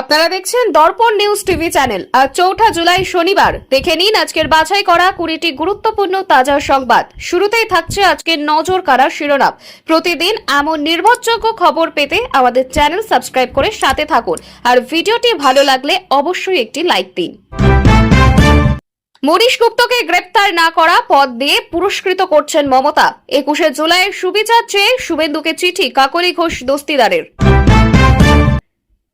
আপনারা দেখছেন দর্পণ news TV channel. আজ ৪ঠা জুলাই শনিবার। দেখে নিন আজকের বাছাই করা ২০টি গুরুত্বপূর্ণ তাজা সংবাদ। শুরুতেই থাকছে আজকের নজর কাড়া শিরোনাম। প্রতিদিন এমন নির্ভরযোগ্য খবর পেতে আমাদের চ্যানেল সাবস্ক্রাইব করে সাথে থাকুন। আর ভিডিওটি ভালো লাগলে অবশ্যই একটি লাইক দিন। মনীশ গুপ্তকে গ্রেপ্তার না করা পদ দিয়ে পুরস্কৃত করছেন মমতা। ২১শে জুলাইয়ের সুবিচার চেয়ে শুভেন্দুকে চিঠি কাকলি ঘোষ দস্তিদারের।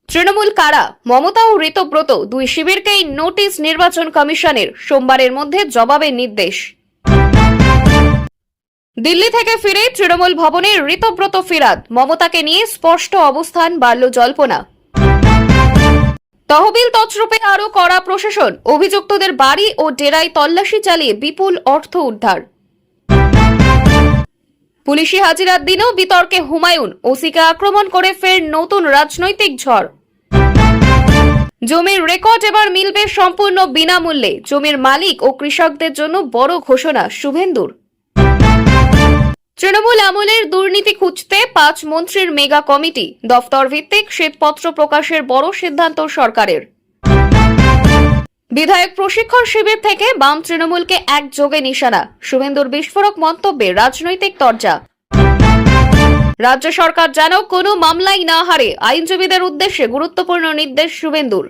তৃণমূল কারা, মমতা ও ঋতব্রত দুই শিবিরকেই নোটিশ নির্বাচন কমিশনের। সোমবারের মধ্যে জবাবের নির্দেশ। দিল্লি থেকে ফিরে তৃণমূল ভবনে ঋতব্রত ফিরাদ। মমতাকে নিয়ে স্পষ্ট অবস্থান, বাড়ল জল্পনা। তহবিল তছরূপে আরো কড়া প্রশাসন। অভিযুক্তদের বাড়ি ও ডেরায় তল্লাশি চালিয়ে বিপুল অর্থ উদ্ধার। পুলিশি হাজিরার দিনেও বিতর্কে হুমায়ুন। ওসিকে আক্রমণ করে ফের নতুন রাজনৈতিক ঝড়। জমির রেকর্ড এবার মিলবে সম্পূর্ণ বিনামূল্যে। জমির মালিক ও কৃষকদের জন্য বড় ঘোষণা শুভেন্দুর। তৃণমূল আমলের দুর্নীতি খুঁজতে ৫ মন্ত্রীর মেগা কমিটি। দফতর ভিত্তিক শ্বেতপত্র প্রকাশের বড় সিদ্ধান্ত সরকারের। বিধায়ক প্রশিক্ষণ শিবির থেকে বাম তৃণমূলকে একযোগে নিশানা। শুভেন্দুর বিস্ফোরক মন্তব্যে রাজনৈতিক তরজা। রাজ্য সরকার যেন কোনো মামলাই না হারে, আইনজীবীদের উদ্দেশ্যে গুরুত্বপূর্ণ নির্দেশ শুভেন্দুর।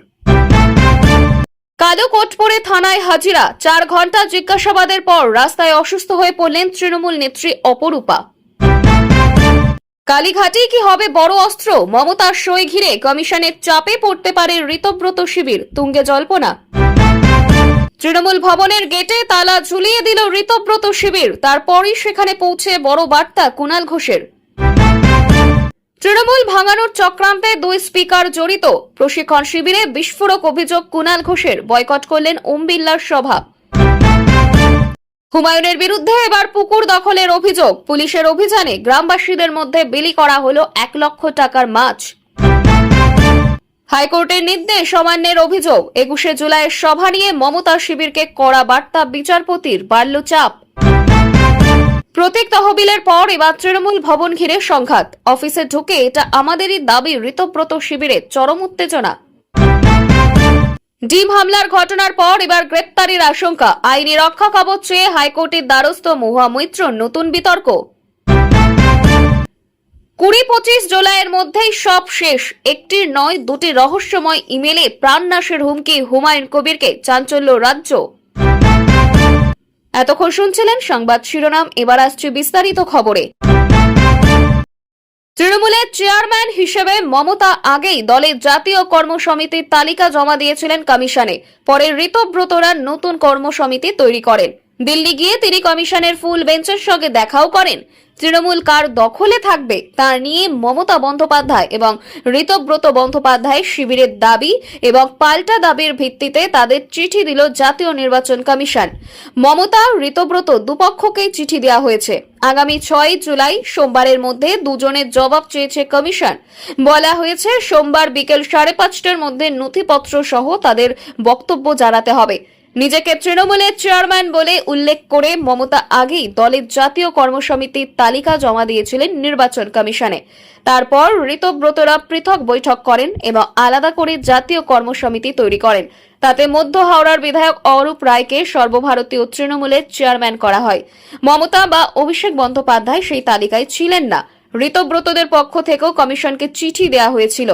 কালো কোট পরে থানায় হাজিরা। ৪ ঘন্টা জিজ্ঞাসাবাদের পর রাস্তায় অসুস্থ হয়ে পড়লেন তৃণমূল নেত্রী অপরূপা। কালীঘাটেই কি হবে বড় অস্ত্র? মমতার সই ঘিরে কমিশনের চাপে পড়তে পারে ঋতব্রত শিবির, তুঙ্গে জল্পনা। তৃণমূল ভবনের গেটে তালা ঝুলিয়ে দিল ঋতব্রত শিবির। তারপরই সেখানে পৌঁছে বড় বার্তা কুণাল ঘোষের। তৃণমূল ভাঙানোর চক্রান্তে ২ স্পিকার জড়িত। প্রশিক্ষণ শিবিরে বিস্ফোরক অভিযোগ কুণাল ঘোষের। বয়কট করলেন ওম বিড়লার সভা। হুমায়ুনের বিরুদ্ধে এবার পুকুর দখলের অভিযোগ। পুলিশের অভিযানে গ্রামবাসীদের মধ্যে বিলি করা হলো ১ লক্ষ টাকার মাছ। হাইকোর্টের নির্দেশ অমান্যের অভিযোগ। ২১শে জুলাইয়ের সভা নিয়ে মমতা শিবিরকে কড়া বার্তা বিচারপতির, বাড়ল চাপ। প্রতীক তহবিলের পর এবার তৃণমূল ভবন ঘিরে সংঘাত। অফিসে ঢুকে এটা আমাদেরই দাবি, ঋতব্রত শিবিরে চরম উত্তেজনা। ডিম হামলার ঘটনার পর এবার গ্রেপ্তারির আশঙ্কা। আইনি রক্ষা কবচ চেয়ে হাইকোর্টের দ্বারস্থ মহুয়া মৈত্র, নতুন বিতর্ক। ২০-২৫ জুলাইয়ের মধ্যেই সব শেষ। একটির নয়, ২টি রহস্যময় ইমেলে প্রাণনাশের হুমকি হুমায়ুন কবিরকে। চাঞ্চল্য রাজ্য। এতক্ষণ শুনছিলেন সংবাদ শিরোনাম। এবার আসছে বিস্তারিত খবরে। তৃণমূলের চেয়ারম্যান হিসেবে মমতা আগেই দলের জাতীয় কর্মসমিতির তালিকা জমা দিয়েছিলেন কমিশনে। পরে ঋতব্রতরা নতুন কর্মসমিতি তৈরি করেন। দিল্লি গিয়ে তিনি কমিশনের ফুল বেঞ্চের সঙ্গে দেখাও করেন। তৃণমূল কার দখলে থাকবে তা নিয়ে মমতা বন্দ্যোপাধ্যায় এবং ঋতব্রত বন্দ্যোপাধ্যায়ের শিবিরের দাবি এবং পাল্টা দাবির ভিত্তিতে তাদের চিঠি দিল জাতীয় নির্বাচন কমিশন। মমতা, ঋতব্রত দুপক্ষকেই চিঠি দেওয়া হয়েছে। আগামী ৬ জুলাই সোমবারের মধ্যে দুজনের জবাব চেয়েছে কমিশন। বলা হয়েছে সোমবার বিকেল ৫:৩০টার মধ্যে নথিপত্র সহ তাদের বক্তব্য জানাতে হবে। নিজেকে তৃণমূলের চেয়ারম্যান বলে উল্লেখ করে মমতা আগেই দলের জাতীয় কর্মসমিতির তালিকা জমা দিয়েছিলেন নির্বাচন কমিশনে। তারপর ঋতব্রতরা পৃথক বৈঠক করেন এবং আলাদা করে জাতীয় কর্মসমিতি তৈরি করেন। তাতে মধ্য হাওড়ার বিধায়ক অরূপ রায়কে সর্বভারতীয় তৃণমূলের চেয়ারম্যান করা হয়। মমতা বা অভিষেক বন্দ্যোপাধ্যায় সেই তালিকায় ছিলেন না। ঋতব্রতদের পক্ষ থেকেও কমিশনকে চিঠি দেওয়া হয়েছিল।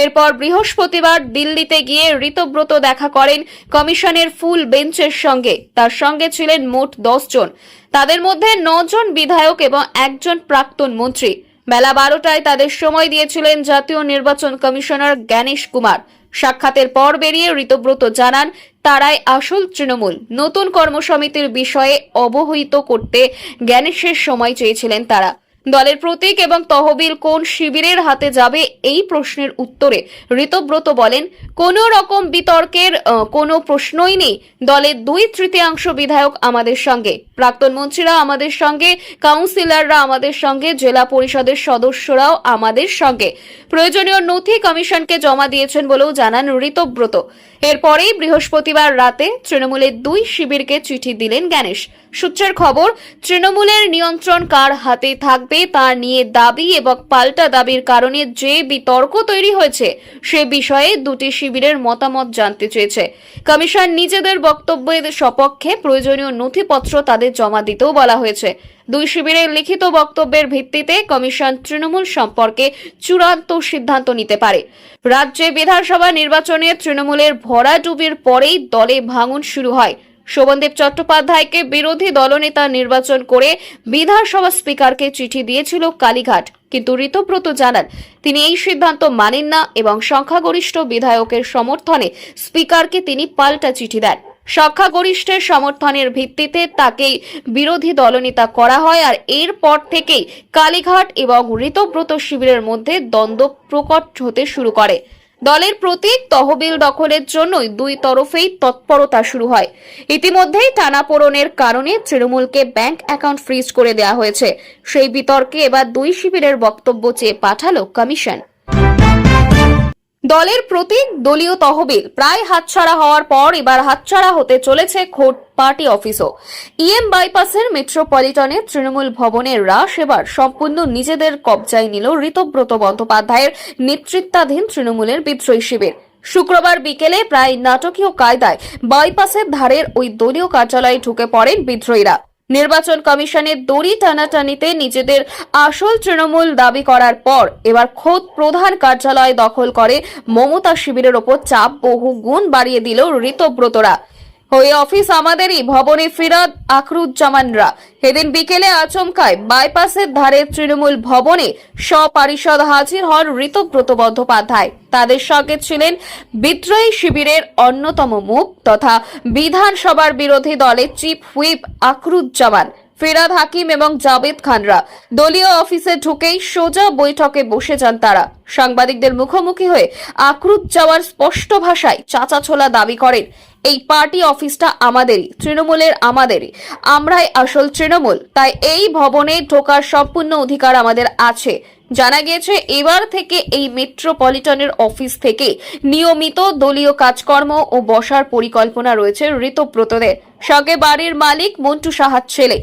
এরপর বৃহস্পতিবার দিল্লিতে গিয়ে ঋতব্রত দেখা করেন কমিশনের ফুল বেঞ্চের সঙ্গে। তার সঙ্গে ছিলেন মোট ১০ জন। তাদের মধ্যে ৯ জন বিধায়ক এবং ১ জন প্রাক্তন মন্ত্রী। বেলা ১২টায় তাদের সময় দিয়েছিলেন জাতীয় নির্বাচন কমিশনার জ্ঞানেশ কুমার। সাক্ষাতের পর বেরিয়ে ঋতব্রত জানান তারাই আসল তৃণমূল। নতুন কর্মসমিতির বিষয়ে অবহিত করতে জ্ঞানেশের সময় চেয়েছিলেন তারা। দলের প্রতীক এবং তহবিল কোন শিবিরের হাতে যাবে এই প্রশ্নের উত্তরে ঋতব্রত বলেন, কোন রকম বিতর্কের কোনো প্রশ্নই নেই। দলের ২/৩ বিধায়ক আমাদের সঙ্গে, প্রাক্তন মন্ত্রীরা আমাদের সঙ্গে, কাউন্সিলররা আমাদের সঙ্গে, জেলা পরিষদের সদস্যরাও আমাদের সঙ্গে। প্রয়োজনীয় নথি কমিশনকে জমা দিয়েছেন বলেও জানান ঋতব্রত। এরপরেই বৃহস্পতিবার রাতে তৃণমূলের ২ শিবিরকে চিঠি দিলেন জ্ঞানেশ। সূত্রের খবর, তৃণমূলের নিয়ন্ত্রণ কার হাতে থাকবে তা নিয়ে দাবি এবং পাল্টা দাবির কারণে যে বিতর্ক তৈরি হয়েছে সে বিষয়ে দুটি শিবিরের মতামত জানতে চেয়েছে। কমিশন নিজেদের বক্তব্যের সপক্ষে প্রয়োজনীয় নথিপত্র তাদের জমা দিতেও বলা হয়েছে। দুই শিবিরের লিখিত বক্তব্যের ভিত্তিতে কমিশন তৃণমূল সম্পর্কে চূড়ান্ত সিদ্ধান্ত নিতে পারে। রাজ্যে বিধানসভা নির্বাচনে তৃণমূলের ভরাডুবির পরেই দলে ভাঙন শুরু হয়। শোভনদেব চট্টোপাধ্যায়কে বিরোধী দলনেতা নির্বাচন করে বিধানসভা স্পিকারকে চিঠি দিয়েছিল কালীঘাট, কিন্তু ঋতব্রত জানান তিনি এই সিদ্ধান্ত মানেন না এবং সংখ্যাগরিষ্ঠ বিধায়কের সমর্থনে স্পিকারকে তিনি পাল্টা চিঠি দেন। সংখ্যাগরিষ্ঠের সমর্থনের ভিত্তিতে তাকে বিরোধী দলনেতা করা হয়, আর এরপর থেকেই কালীঘাট এবং ঋতব্রত শিবিরের মধ্যে দ্বন্দ্ব প্রকট হতে শুরু করে। দলের প্রতীক তহবিল দখলের জন্যই দুই তরফেই তৎপরতা শুরু হয়। ইতিমধ্যেই টানাপোড়েনের কারণে তৃণমূলকে ব্যাংক অ্যাকাউন্ট ফ্রিজ করে দেওয়া হয়েছে। সেই বিতর্কে এবার দুই শিবিরের বক্তব্য চেয়ে পাঠালো কমিশন। দলের প্রতীক দলীয় তহবিল প্রায় হাতছাড়া হওয়ার পর এবার হাতছাড়া হতে চলেছে খোদ পার্টি অফিসও। ইএম বাইপাসের মেট্রোপলিটনে তৃণমূল ভবনের রাশ এবার সম্পূর্ণ নিজেদের কবজায় নিল ঋতব্রত বন্দ্যোপাধ্যায়ের নেতৃত্বাধীন তৃণমূলের বিদ্রোহী শিবির। শুক্রবার বিকেলে প্রায় নাটকীয় কায়দায় বাইপাসের ধারের ওই দলীয় কার্যালয়ে ঢুকে পড়েন বিদ্রোহীরা। নির্বাচন কমিশনের দড়ি টানাটানিতে নিজেদের আসল তৃণমূল দাবি করার পর এবার খোদ প্রধান কার্যালয় দখল করে মমতা শিবিরের ওপর চাপ বহু গুণ বাড়িয়ে দিল ঋতব্রতরা। ওই অফিস আমাদেরই ভবনে ফিরাদ আখরুজ্জামানরা এদিন বিকেলে আচমকায় বাইপাসের ধারে তৃণমূল ভবনে সপারিষদ হাজির হন ঋতব্রত বন্দ্যোপাধ্যায়। তাদের সঙ্গে ছিলেন বিদ্রোহী শিবিরের অন্যতম মুখ তথা বিধানসভার বিরোধী দলের চিফ হুইপ আখরুজ্জামান, ফিরাদ হাকিম এবং জাবেদ খানরা। দলীয় অফিসে ঢুকেই সোজা বৈঠকে বসে যান তারা। সাংবাদিকদের মুখোমুখি হয়ে আখরুজ্জামান স্পষ্ট ভাষায় চাচাছোলা দাবি করেন, এই পার্টি অফিসটা আমাদেরই, তৃণমূলের আমাদেরই, আমরাই আসল তৃণমূল, তাই এই ভবনে ঢোকার সম্পূর্ণ অধিকার আমাদের আছে। জানা গিয়েছে এবার থেকে এই মেট্রোপলিটনের অফিস থেকে নিয়মিত দলীয় কাজকর্ম ও বসার পরিকল্পনা রয়েছে ঋতব্রতদের। সঙ্গে বাড়ির মালিক মন্টু সাহার ছেলে।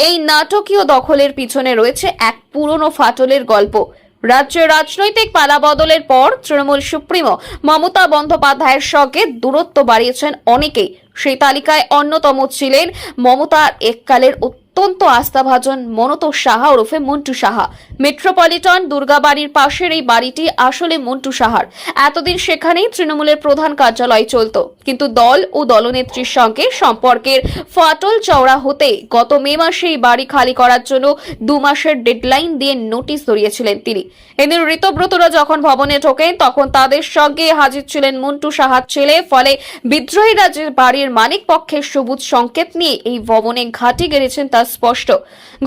এই নাটকীয় দখলের পিছনে রয়েছে এক পুরনো ফাটলের গল্প। রাজ্যের রাজনৈতিক পালাবদলের পর তৃণমূল সুপ্রিমো মমতা বন্দ্যোপাধ্যায়ের সঙ্গে দূরত্ব বাড়িয়েছেন অনেকেই। সেই তালিকায় অন্যতম ছিলেন মমতার এককালের অত্যন্ত আস্থাভাজন মনত সাহা ওরফে মন্টু সাহা। মেট্রোপলিটন দুর্গাবাড়ির পাশের এই বাড়িটি আসলে মন্টু সাহার। এতদিন সেখানেই তৃণমূলের প্রধান কার্যালয় চলত, কিন্তু দল ও দলনেত্রীর সঙ্গে সম্পর্কের ফাটল চওড়া হতে গত মে মাসে এই বাড়ি খালি করার জন্য 2 মাসের ডেডলাইন দিয়ে নোটিশ ধরিয়েছিলেন তিনি। এদিন ঋতব্রতরা যখন ভবনে ঢোকেন তখন তাদের সঙ্গে হাজির ছিলেন মন্টু সাহার ছেলে। ফলে বিদ্রোহীরা যে বাড়ির মালিক পক্ষের সবুজ সংকেত নিয়ে এই ভবনে ঘাঁটি গেড়েছেন তা স্পষ্ট।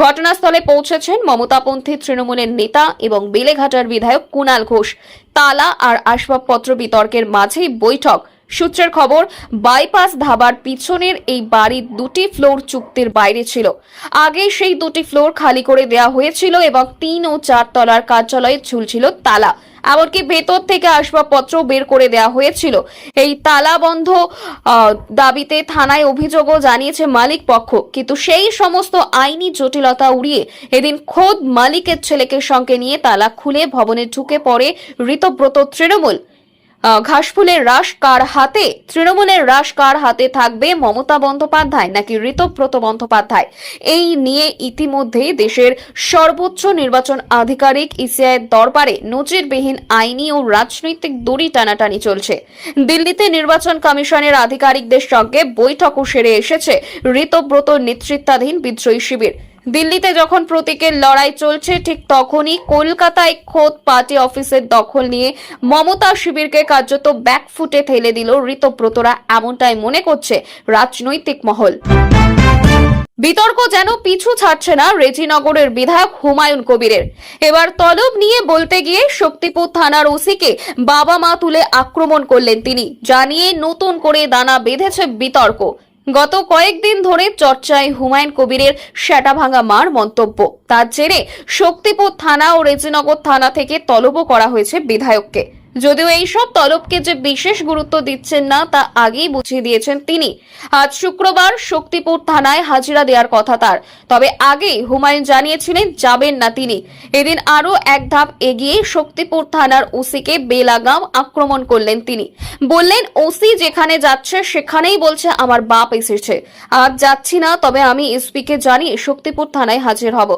ঘটনাস্থলে পৌঁছেছেন মমতাপন্থী তৃণমূলের নেতা এবং বেলেঘাটার বিধায়ক কুণাল ঘোষ। তালা আর আসবাবপত্র বিতর্কের মাঝেই বৈঠক। সূত্রের খবর, বাইপাস ধাবার পিছনের এই বাড়ির 2টি ফ্লোর চুক্তির বাইরে ছিল। আগে সেই 2টি ফ্লোর খালি করে দেওয়া হয়েছিল এবং 3 ও 4 তলার কার্যালয়ে ঝুলছিল তালা। এমনকি ভেতর থেকে আসবাবপত্র বের করে দেওয়া হয়েছিল। এই তালা বন্ধ দাবিতে থানায় অভিযোগও জানিয়েছে মালিক পক্ষ, কিন্তু সেই সমস্ত আইনি জটিলতা উড়িয়ে এদিন খোদ মালিকের ছেলেকে সঙ্গে নিয়ে তালা খুলে ভবনে ঢুকে পড়ে ঋতব্রত তৃণমূল। ঘাসফুলের রাশ কার হাতে? তৃণমূলের রাশ কার হাতে থাকবে, মমতা বন্দ্যোপাধ্যায় নাকি ঋতব্রত বন্দ্যোপাধ্যায়? এই নিয়ে ইতিমধ্যেই দেশের সর্বোচ্চ নির্বাচন আধিকারিক ইসিআইয়ের দরবারে নজিরবিহীন আইনি ও রাজনৈতিক দড়ি টানাটানি চলছে। দিল্লিতে নির্বাচন কমিশনের আধিকারিকদের সঙ্গে বৈঠকও সেরে এসেছে ঋতব্রত নেতৃত্বাধীন বিদ্রোহী শিবির। দিল্লিতে যখন প্রতীকের লড়াই চলছে ঠিক তখনই কলকাতায় খোদ পার্টি অফিসের দখল নিয়ে মমতা শিবিরকে কার্যত ব্যাকফুটে ঠেলে দিল ঋতব্রতরা, এমনটাই মনে করছে রাজনৈতিক মহল। বিতর্ক যেন পিছু ছাড়ছে না রেজিনগরের বিধায়ক হুমায়ুন কবিরের। এবার তলব নিয়ে বলতে গিয়ে শক্তিপুর থানার ওসিকে বাবা মা তুলে আক্রমণ করলেন তিনি, জানিয়ে নতুন করে দানা বেঁধেছে বিতর্ক। গত কয়েকদিন ধরে চর্চায় হুমায়ুন কবিরের সেটা ভাঙা মার মন্তব্য। তার জেরে শক্তিপুর থানা ও রেজিনগর থানা থেকে তলবও করা হয়েছে বিধায়ককে। যদিও এইসব তলবকে যে বিশেষ গুরুত্ব দিচ্ছেন না তা আগেই বুঝিয়ে দিয়েছেন তিনি। আজ শুক্রবার শক্তিপুর থানায় হাজিরা দেওয়ার কথা তার, তবে আগেই হুমায়ুন জানিয়েছিলেন যাবেন না তিনি। এদিন আরো এক ধাপ এগিয়ে শক্তিপুর থানার ওসিকে বেলাগাম আক্রমণ করলেন তিনি। বললেন, ওসি যেখানে যাচ্ছে সেখানেই বলছে আমার বাপ এসেছে। আজ যাচ্ছি না, তবে আমি এসপিকে জানিয়ে শক্তিপুর থানায় হাজির হব।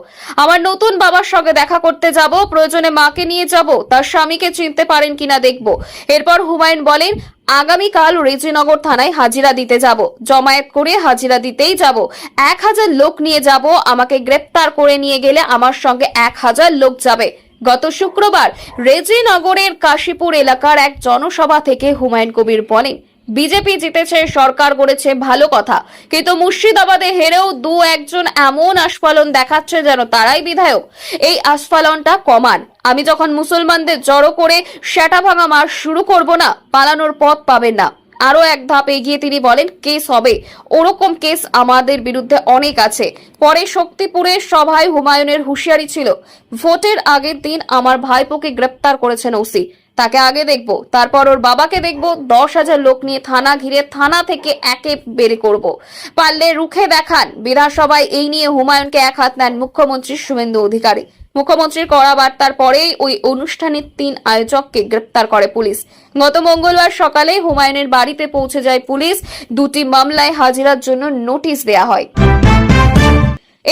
আমার নতুন বাবার সঙ্গে দেখা করতে যাব, প্রয়োজনে মাকে নিয়ে যাব, তার স্বামীকে চিনতে পারেন কিনা দেখব। এরপর হুমায়ুন বলেন, আগামীকাল রেজিনগর থানায় হাজিরা দিতে যাব, জমায়েত করে হাজিরা দিতেই যাব। 1000 লোক নিয়ে যাব, আমাকে গ্রেপ্তার করে নিয়ে গেলে আমার সঙ্গে 1000 লোক যাবে। গত শুক্রবার রেজিনগরের কাশীপুর এলাকার এক জনসভা থেকে হুমায়ুন কবির বলেন, বিজেপি জিতেছে, সরকার গড়েছে, ভালো কথা, কিন্তু মুর্শিদাবাদে হেরেও দু একজন এমন আস্ফালন দেখাচ্ছে যেন তারাই বিধায়ক। এই আস্ফালনটা কমান। আমি যখন মুসলমানদের জড়ো করে সেটা ভাঙা মার শুরু করব না, পালানোর পথ পাবেন না। আরো এক ধাপ এগিয়ে তিনি বলেন, কেস হবে, ওরকম কেস আমাদের বিরুদ্ধে অনেক আছে। পরে শক্তিপুরের সভায় হুমায়ুনের হুঁশিয়ারি ছিল, ভোটের আগের দিন আমার ভাইপোকে গ্রেপ্তার করেছেন ওসি, তাকে আগে দেখব, তারপর ওর বাবাকে দেখব। 10,000 লোক নিয়ে থানা ঘিরে থানা থেকে একে বের করব, পারলে রুখে দেখান। বিধানসভায় এই নিয়ে হুমায়ুনকে এক হাত নেন মুখ্যমন্ত্রী শুভেন্দু অধিকারী। মুখ্যমন্ত্রীর কড়া বার্তার পরেই ওই অনুষ্ঠানের 3 আয়োজককে গ্রেপ্তার করে পুলিশ। গত মঙ্গলবার সকালে হুমায়ুনের বাড়িতে পৌঁছে যায় পুলিশ। 2টি মামলায় হাজিরার জন্য নোটিশ দেয়া হয়।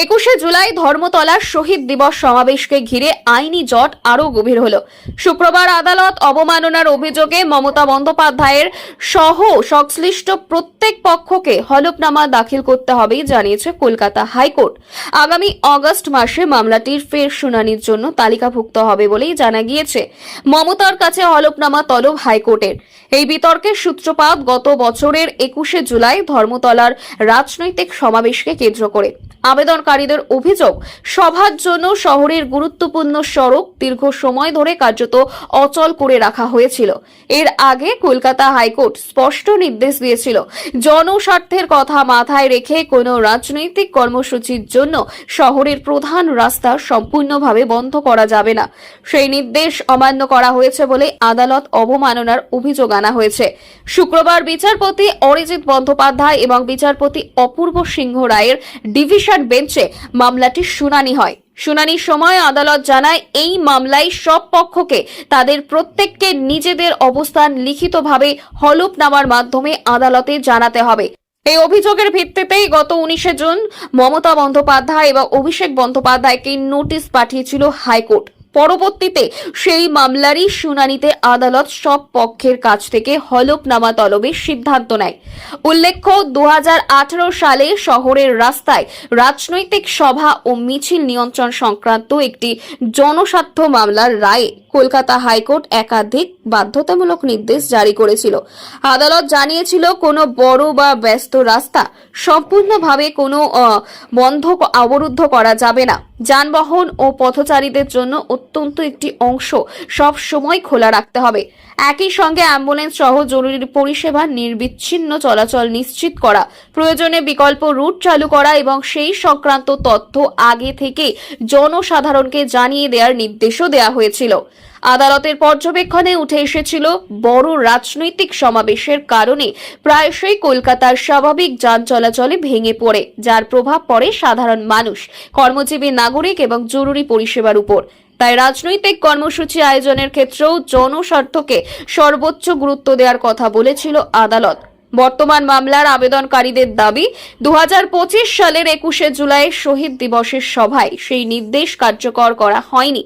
21শে জুলাই ধর্মতলার শহীদ দিবস সমাবেশকে ঘিরে আইনি জট আরো গভীর হলো। শুক্রবার আদালত অবমাননার অভিযোগে মমতা বন্দ্যোপাধ্যায়ের সহ সংশ্লিষ্ট প্রত্যেক পক্ষকে হলফনামা দাখিল করতে হবে জানিয়েছে কলকাতা হাইকোর্ট। আগামী আগস্ট মাসে মামলাটির ফের শুনানির জন্য তালিকাভুক্ত হবে বলেই জানা গিয়েছে। মমতার কাছে হলফনামা তলব হাইকোর্টের। এই বিতর্কের সূত্রপাত গত বছরের 21শে জুলাই ধর্মতলার রাজনৈতিক সমাবেশকে কেন্দ্র করে। আবেদনকারীদের অভিযোগ, সভার জন্য শহরের গুরুত্বপূর্ণ সড়ক দীর্ঘ সময় ধরে কার্যত অচল করে রাখা হয়েছিল। এর আগে কলকাতা হাইকোর্ট স্পষ্ট নির্দেশ দিয়েছিল, জনস্বার্থের কথা মাথায় রেখে কোনো রাজনৈতিক কর্মসূচির জন্য শহরের প্রধান রাস্তা সম্পূর্ণভাবে বন্ধ করা যাবে না। সেই নির্দেশ অমান্য করা হয়েছে বলে আদালত অবমাননার অভিযোগ আনা হয়েছে। শুক্রবার বিচারপতি অরিজিৎ বন্দ্যোপাধ্যায় এবং বিচারপতি অপূর্ব সিংহ রায়ের ডিভিশন বেঞ্চে মামলাটির শুনানি হয়। শুনানির সময় আদালত জানায়, এই মামলায় সব পক্ষকে তাদের প্রত্যেককে নিজেদের অবস্থান লিখিতভাবে হলফনামার মাধ্যমে আদালতে জানাতে হবে। এই অভিযোগের ভিত্তিতেই গত 19শে জুন মমতা বন্দ্যোপাধ্যায় এবং অভিষেক বন্দ্যোপাধ্যায়কে নোটিশ পাঠিয়েছিল হাইকোর্ট। পরবর্তীতে সেই মামলারই শুনানিতে আদালত সব পক্ষের কাছ থেকে হলফনামা তলবের সিদ্ধান্ত নেয়। উল্লেখ্য, 2018 সালে শহরের রাস্তায় রাজনৈতিক সভা ও মিছিল নিয়ন্ত্রণ সংক্রান্ত একটি জনস্বার্থ মামলার রায়ে কলকাতা হাইকোর্ট একাধিক বাধ্যতামূলক নির্দেশ জারি করেছিল। আদালত জানিয়েছিল, কোনো বড় বা ব্যস্ত রাস্তা সম্পূর্ণভাবে কোনো অবরুদ্ধ করা যাবে না। যানবাহন ও পথচারীদের জন্য অত্যন্ত একটি অংশ সব সময় খোলা রাখতে হবে। একই সঙ্গে অ্যাম্বুলেন্স সহ জরুরি পরিষেবা নির্বিচ্ছিন্ন চলাচল নিশ্চিত করা, প্রয়োজনে বিকল্প রুট চালু করা এবং সেই সংক্রান্ত তথ্য আগে থেকে জনসাধারণকে জানিয়ে দেওয়ার নির্দেশও দেওয়া হয়েছিল। আদালতের পর্যবেক্ষণে উঠে এসেছিল, বড় রাজনৈতিক সমাবেশের কারণে প্রায়শই কলকাতার স্বাভাবিক যান চলাচলে ভেঙে পড়ে, যার প্রভাব পড়ে সাধারণ মানুষ, কর্মজীবী নাগরিক এবং জরুরি পরিষেবার উপর। তাই রাজনৈতিক কর্মসূচি আয়োজনের ক্ষেত্রেও জনস্বার্থকে সর্বোচ্চ গুরুত্ব দেওয়ার কথা বলেছিল আদালত। বর্তমান মামলার আবেদনকারীদের দাবি, 2025 সালের 21শে জুলাই শহীদ দিবসের সভায় সেই নির্দেশ কার্যকর করা হয়নি।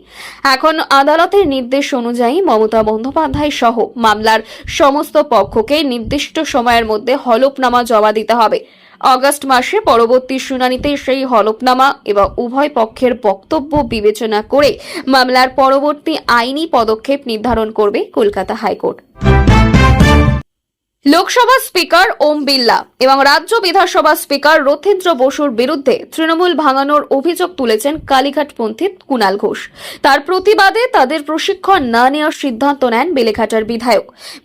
এখন আদালতের নির্দেশ অনুযায়ী মমতা বন্দ্যোপাধ্যায় সহ মামলার সমস্ত পক্ষকে নির্দিষ্ট সময়ের মধ্যে হলফনামা জমা দিতে হবে। আগস্ট মাসে পরবর্তী শুনানিতে সেই হলফনামা এবং উভয় পক্ষের বক্তব্য বিবেচনা করে মামলার পরবর্তী আইনি পদক্ষেপ নির্ধারণ করবে কলকাতা হাইকোর্ট। লোকসভা স্পিকার ওম বিড়লা এবং রাজ্য বিধানসভা স্পিকার রথীন্দ্র বসুর বিরুদ্ধে তৃণমূল ভাঙানোর অভিযোগ তুলেছেন কালীঘাটপন্থী কুণাল ঘোষ। তার প্রতিবাদে তাদের প্রশিক্ষণ না নেওয়ার সিদ্ধান্ত নেন বেলেঘাটার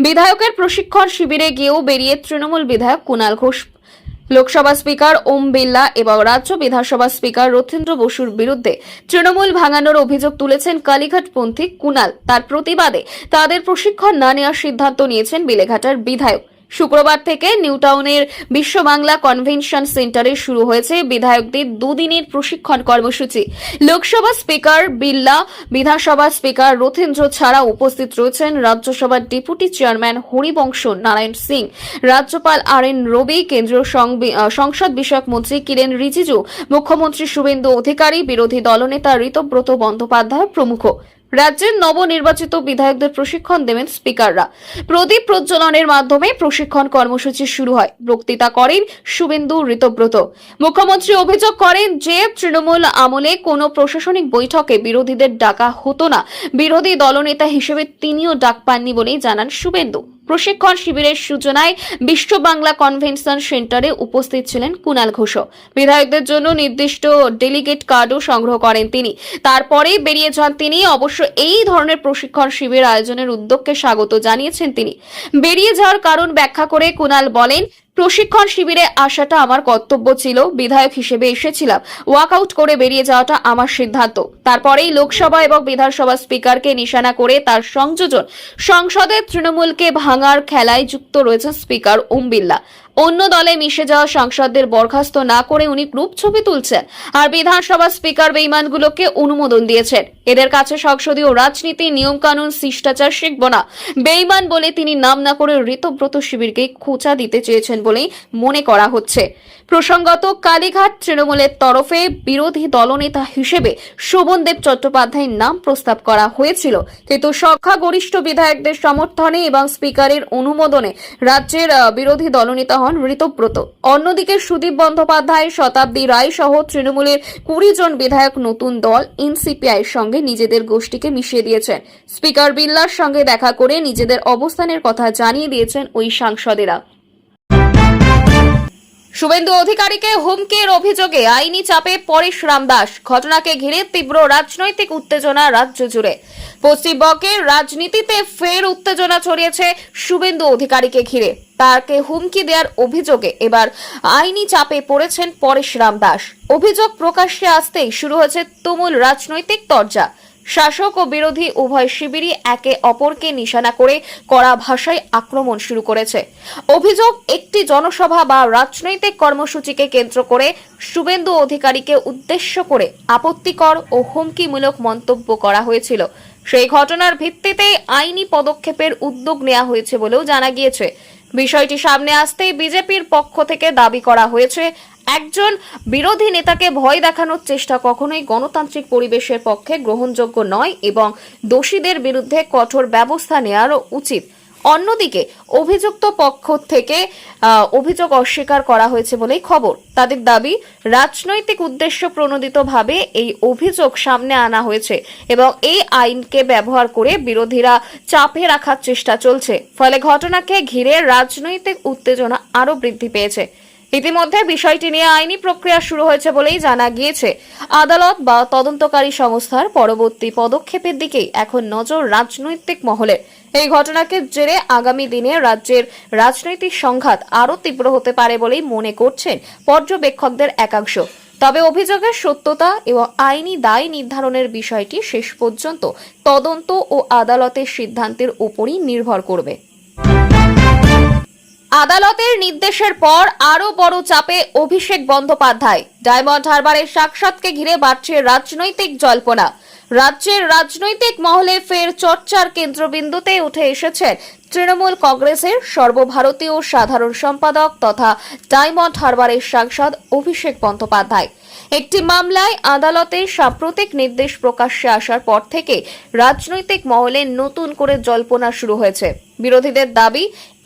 বিধায়কের প্রশিক্ষণ শিবিরে গিয়েও বেরিয়ে তৃণমূল বিধায়ক কুণাল ঘোষ লোকসভা স্পিকার ওম বিড়লা এবং রাজ্য বিধানসভা স্পিকার রথীন্দ্র বসুর বিরুদ্ধে তৃণমূল ভাঙানোর অভিযোগ তুলেছেন কালীঘাটপন্থী কুণাল। তার প্রতিবাদে তাদের প্রশিক্ষণ না নেওয়ার সিদ্ধান্ত নিয়েছেন বেলেঘাটার বিধায়ক। শুক্রবার থেকে নিউটাউনের বিশ্ব বাংলা কনভেনশন সেন্টারে শুরু হয়েছে বিধায়কদের দুদিনের প্রশিক্ষণ কর্মসূচি। লোকসভা স্পিকার বিড়লা, বিধানসভা স্পিকার রথীন্দ্র ছাড়া উপস্থিত রয়েছেন রাজ্যসভার ডেপুটি চেয়ারম্যান হরিবংশ নারায়ণ সিং, রাজ্যপাল আর.এন. রবি, কেন্দ্রীয় সংসদ বিষয়ক মন্ত্রী কিরেন রিজিজু, মুখ্যমন্ত্রী শুভেন্দু অধিকারী, বিরোধী দলনেতা ঋতব্রত বন্দ্যোপাধ্যায় প্রমুখ। রাজ্যের নবনির্বাচিত বিধায়কদের প্রশিক্ষণ দেবেন স্পিকাররা। প্রদীপ প্রজ্বলনের মাধ্যমে প্রশিক্ষণ কর্মসূচি শুরু হয়। বক্তৃতা করেন শুভেন্দু, ঋতব্রত। মুখ্যমন্ত্রী অভিযোগ করেন যে তৃণমূল আমলে কোনো প্রশাসনিক বৈঠকে বিরোধীদের ডাকা হতো না। বিরোধী দলনেতা হিসেবে তিনিও ডাক পাননি বলেই জানান শুভেন্দু। প্রশিক্ষণ শিবিরের সূচনায় বিশ্ব বাংলা কনভেনশন সেন্টারে উপস্থিত ছিলেন কুণাল ঘোষ। বিধায়কদের জন্য নির্দিষ্ট ডেলিগেট কার্ডও সংগ্রহ করেন তিনি। তারপরেই বেরিয়ে যান তিনি। অবশ্য এই ধরনের প্রশিক্ষণ শিবির আয়োজনের উদ্যোগকে স্বাগত জানিয়েছেন তিনি। বেরিয়ে যাওয়ার কারণ ব্যাখ্যা করে কুণাল বলেন, প্রশিক্ষণ শিবিরে আসাটা আমার কর্তব্য ছিল। বিধায়ক হিসেবে এসেছিলাম, ওয়াকআউট করে বেরিয়ে যাওয়াটা আমার সিদ্ধান্ত। তারপরেই লোকসভা এবং বিধানসভা স্পিকারকে নিশানা করে তার সংযোজন। সংসদে তৃণমূলকে ভাঙার খেলায় যুক্ত রয়েছেন স্পিকার ওম বিড়লা। অন্য দলে মিশে যাওয়া সাংসদদের বরখাস্ত না করে উনি গ্রুপ ছবি তুলছেন, আর বিধানসভা স্পিকার বেঈমানগুলোকে অনুমোদন দিয়েছেন। এদের কাছে সংসদীয় রাজনীতি, নিয়মকানুন, শিষ্টাচার শিখব না। বেঈমান বলে তিনি নাম না করে ঋতব্রত শিবিরকে খোঁচা দিতে চেয়েছেন বলেই মনে করা হচ্ছে। প্রসঙ্গত, কালীঘাট তৃণমূলের তরফে বিরোধী দলনেতা হিসেবে শোভনদেব চট্টোপাধ্যায়ের নাম প্রস্তাব করা হয়েছিল, কিন্তু সংখ্যাগরিষ্ঠ বিধায়কদের সমর্থনে এবং স্পিকারের অনুমোদনে রাজ্যের বিরোধী দলনেতা হন ঋতব্রত। অন্যদিকে সুদীপ বন্দ্যোপাধ্যায়, শতাব্দী রায় সহ তৃণমূলের 20 জন বিধায়ক নতুন দল এনসিপিআইয়ের সঙ্গে নিজেদের গোষ্ঠীকে মিশিয়ে দিয়েছেন। স্পিকার বিড়লার সঙ্গে দেখা করে নিজেদের অবস্থানের কথা জানিয়ে দিয়েছেন ওই সাংসদেরা। শুভেন্দু অধিকারীকে হুমকির অভিযোগে আইনি চাপে পরেশ রামদাস। ঘটনাকে ঘিরে তীব্র রাজনৈতিক উত্তেজনা রাজ্য জুড়ে। পশ্চিমবঙ্গের রাজনীতিতে ফের উত্তেজনা ছড়িয়েছে শুভেন্দু অধিকারীকে ঘিরে। তাকে হুমকি দেওয়ার অভিযোগে এবার আইনি চাপে পড়েছেন পরেশ রামদাস। অভিযোগ প্রকাশ্যে আসতেই শুরু হয়েছে তুমুল রাজনৈতিক তরজা। শাসক ও বিরোধী উভয় শিবিরই একে অপরকে নিশানা করে কড়া ভাষায় আক্রমণ শুরু করেছে। অভিযোগ, একটি জনসভা বা রাজনৈতিক কর্মসূচিকে কেন্দ্র করে শুভেন্দু অধিকারীকে উদ্দেশ্য করে আপত্তিকর ও হুমকিমূলক মন্তব্য করা হয়েছিল। সেই ঘটনার ভিত্তিতে আইনি পদক্ষেপের উদ্যোগ নেওয়া হয়েছে বলেও জানা গিয়েছে। বিষয়টি সামনে আসতেই বিজেপির পক্ষ থেকে দাবি করা হয়েছে, একজন বিরোধী নেতাকে ভয় দেখানোর চেষ্টা কখনোই গণতান্ত্রিক পরিবেশের পক্ষে গ্রহণযোগ্য নয় এবং দোষীদের বিরুদ্ধে কঠোর ব্যবস্থা নেওয়ারও উচিত। অন্যদিকে অভিযুক্ত পক্ষ থেকে অভিযোগ অস্বীকার করা হয়েছে বলেই খবর। তাদের দাবি, রাজনৈতিক উদ্দেশ্য প্রণোদিতভাবে এই অভিযোগ সামনে আনা হয়েছে এবং এই আইনকে ব্যবহার করে বিরোধীরা চাপে রাখার চেষ্টা চলছে। ফলে ঘটনাকে ঘিরে রাজনৈতিক উত্তেজনা আরও বৃদ্ধি পেয়েছে। ইতিমধ্যে বিষয়টি নিয়ে আইনি প্রক্রিয়া শুরু হয়েছে বলেই জানা গিয়েছে। আদালত বা তদন্তকারী সংস্থার পরবর্তী পদক্ষেপের দিকেই এখন নজর রাজনৈতিক মহলের। এই ঘটনাকে জেরে আগামী দিনে রাজ্যের রাজনৈতিক সংঘাত আরও তীব্র হতে পারে বলেই মনে করছেন পর্যবেক্ষকদের একাংশ। তবে অভিযোগের সত্যতা এবং আইনি দায় নির্ধারণের বিষয়টি শেষ পর্যন্ত তদন্ত ও আদালতের সিদ্ধান্তের উপরই নির্ভর করবে। আদালতের নির্দেশের পর আরো বড় চাপে অভিষেক বন্দ্যোপাধ্যায়। ডায়মন্ড হারবারের সাক্ষাৎকে ঘিরে বাড়ছে রাজনৈতিক জল্পনা। রাজ্যের রাজনৈতিক মহলে ফের চর্চার কেন্দ্রবিন্দুতে উঠে এসেছেন তৃণমূল কংগ্রেসের সর্বভারতীয় সাধারণ সম্পাদক তথা ডায়মন্ড হারবারের সাংসদ অভিষেক বন্দ্যোপাধ্যায়। একটি মামলায় আদালতের সাম্প্রতিক নির্দেশ প্রকাশ্যে আসার পর থেকে রাজনৈতিক মহলে নতুন করে জল্পনা শুরু হয়েছে। বিরোধীদের দাবি,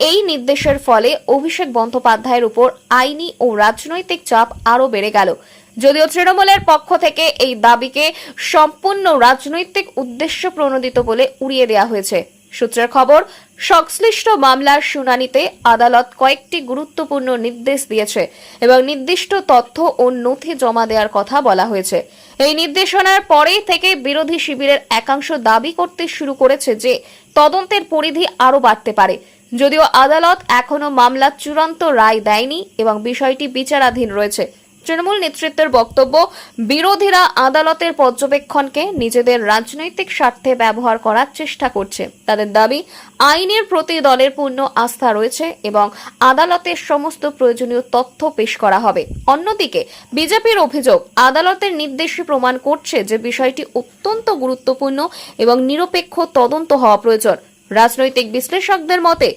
এই নির্দেশের ফলে অভিষেক বন্দ্যোপাধ্যায়ের উপর আইনি ও রাজনৈতিক চাপ আরও বেড়ে গেল। যদিও তৃণমূলের পক্ষ থেকে এই দাবিকে সম্পূর্ণ রাজনৈতিক উদ্দেশ্য প্রণোদিত বলে উড়িয়ে দেওয়া হয়েছে। সূত্রের খবর, সংশ্লিষ্ট মামলার শুনানিতে আদালত কয়েকটি গুরুত্বপূর্ণ নির্দেশ দিয়েছে এবং নির্দিষ্ট তথ্য ও নথি জমা দেওয়ার কথা বলা হয়েছে। এই নির্দেশনার পরে থেকে বিরোধী শিবিরের একাংশ দাবি করতে শুরু করেছে যে তদন্তের পরিধি আরও বাড়তে পারে। যদিও আদালত এখনো মামলার চূড়ান্ত রায় দেয়নি এবং বিষয়টি বিচারাধীন রয়েছে। তৃণমূল নেতৃত্বের বক্তব্য, বিরোধীরা আদালতের পর্যবেক্ষণকে নিজেদের রাজনৈতিক স্বার্থে ব্যবহার করার চেষ্টা করছে। তাদের দাবি, আইনের প্রতি দলের পূর্ণ আস্থা রয়েছে এবং আদালতের সমস্ত প্রয়োজনীয় তথ্য পেশ করা হবে। অন্যদিকে বিজেপির অভিযোগ, আদালতের নির্দেশই প্রমাণ করছে যে বিষয়টি অত্যন্ত গুরুত্বপূর্ণ এবং নিরপেক্ষ তদন্ত হওয়া প্রয়োজন। রাজনৈতিক বিশ্লেষকদের মতে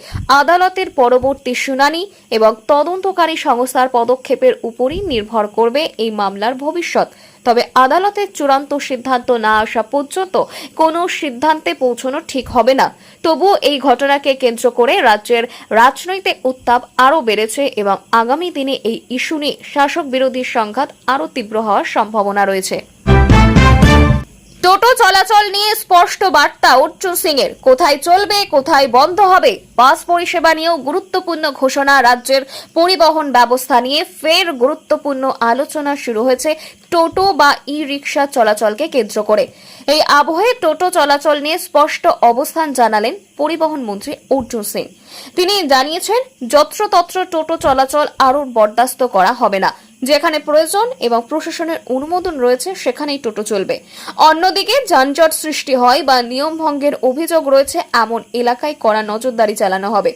আদালতের পরবর্তী শুনানি এবং তদন্তকারী সংস্থার পদক্ষেপের উপরই নির্ভর করবে এই মামলার ভবিষ্যৎ। তবে আদালতের চূড়ান্ত সিদ্ধান্ত না আসা পর্যন্ত কোনো সিদ্ধান্তে পৌঁছানো ঠিক হবে না। তবুও এই ঘটনাকে কেন্দ্র করে রাজ্যের রাজনৈতিক উত্তাপ আরও বেড়েছে এবং আগামী দিনে এই ইস্যু নিয়ে শাসক বিরোধী সংঘাত আরও তীব্র হওয়ার সম্ভাবনা রয়েছে। টোটো চলাচল নিয়ে স্পষ্ট বার্তা অর্জুন সিং এর, কোথায় চলবে কোথায় বন্ধ হবে। বাস পরিষেবা নিয়েও গুরুত্বপূর্ণ ঘোষণা। রাজ্যের পরিবহন ব্যবস্থা নিয়ে ফের গুরুত্বপূর্ণ আলোচনা শুরু হয়েছে টোটো বা ই রিক্সা চলাচলকে কেন্দ্র করে। এই আবহে টোটো চলাচল নিয়ে স্পষ্ট অবস্থান জানালেন পরিবহন মন্ত্রী অর্জুন সিং। তিনি জানিয়েছেন, যত্রতত্র টোটো চলাচল আরও বরদাস্ত করা হবে না। যেখানে প্রয়োজন এবং প্রশাসনের অনুমোদন রয়েছে সেখানেই টোটো চলবে। অন্যদিকে যানজট সৃষ্টি হয় বা নিয়ম ভঙ্গের অভিযোগ রয়েছে এমন এলাকায় কড়া নজরদারি চালানো হবে।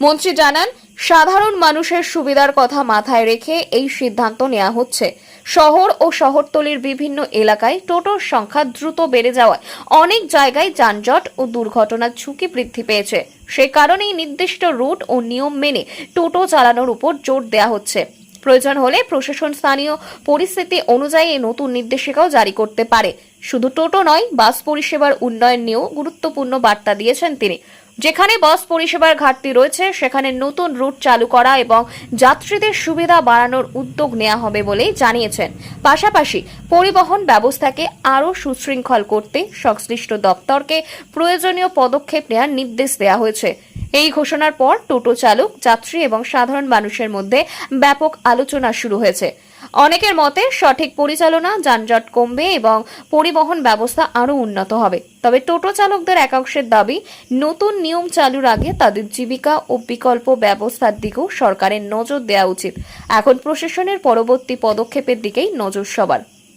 মন্ত্রী জানান, সাধারণ মানুষের সুবিধার কথা মাথায় রেখে এই সিদ্ধান্ত নেওয়া হচ্ছে। শহর ও শহরতলির বিভিন্ন এলাকায় টোটোর সংখ্যা দ্রুত বেড়ে যাওয়ায় অনেক জায়গায় যানজট ও দুর্ঘটনার ঝুঁকি বৃদ্ধি পেয়েছে। সে কারণেই নির্দিষ্ট রুট ও নিয়ম মেনে টোটো চালানোর উপর জোর দেওয়া হচ্ছে। প্রয়োজন হলে প্রশাসন স্থানীয় পরিস্থিতি অনুযায়ী নতুন নির্দেশিকাও জারি করতে পারে। শুধু টোটো নয়, বাস পরিষেবার উন্নয়ন নিয়েও গুরুত্বপূর্ণ বার্তা দিয়েছেন তিনি। যেখানে বাস পরিষেবার ঘাটতি রয়েছে সেখানে নতুন রুট চালু করা এবং যাত্রীদের সুবিধা বাড়ানোর উদ্যোগ নেওয়া হবে বলে জানিয়েছেন। পাশাপাশি পরিবহন ব্যবস্থাকে আরও সুশৃঙ্খল করতে সংশ্লিষ্ট দপ্তরকে প্রয়োজনীয় পদক্ষেপ নেওয়ার নির্দেশ দেওয়া হয়েছে। এই ঘোষণার পর টোটো চালক, যাত্রী এবং সাধারণ মানুষের মধ্যে ব্যাপক আলোচনা শুরু হয়েছে। অনেকের মতে সঠিক পরিচালনা, যানজট কমবে এবং পরিবহন ব্যবস্থা আরও উন্নত হবে। তবে টোটো চালকদের একাংশের দাবি, নতুন নিয়ম চালুর আগে তাদের জীবিকা ও বিকল্প ব্যবস্থার দিকেও সরকারের নজর দেওয়া উচিত। এখন প্রশাসনের পরবর্তী পদক্ষেপের দিকেই নজর সবার।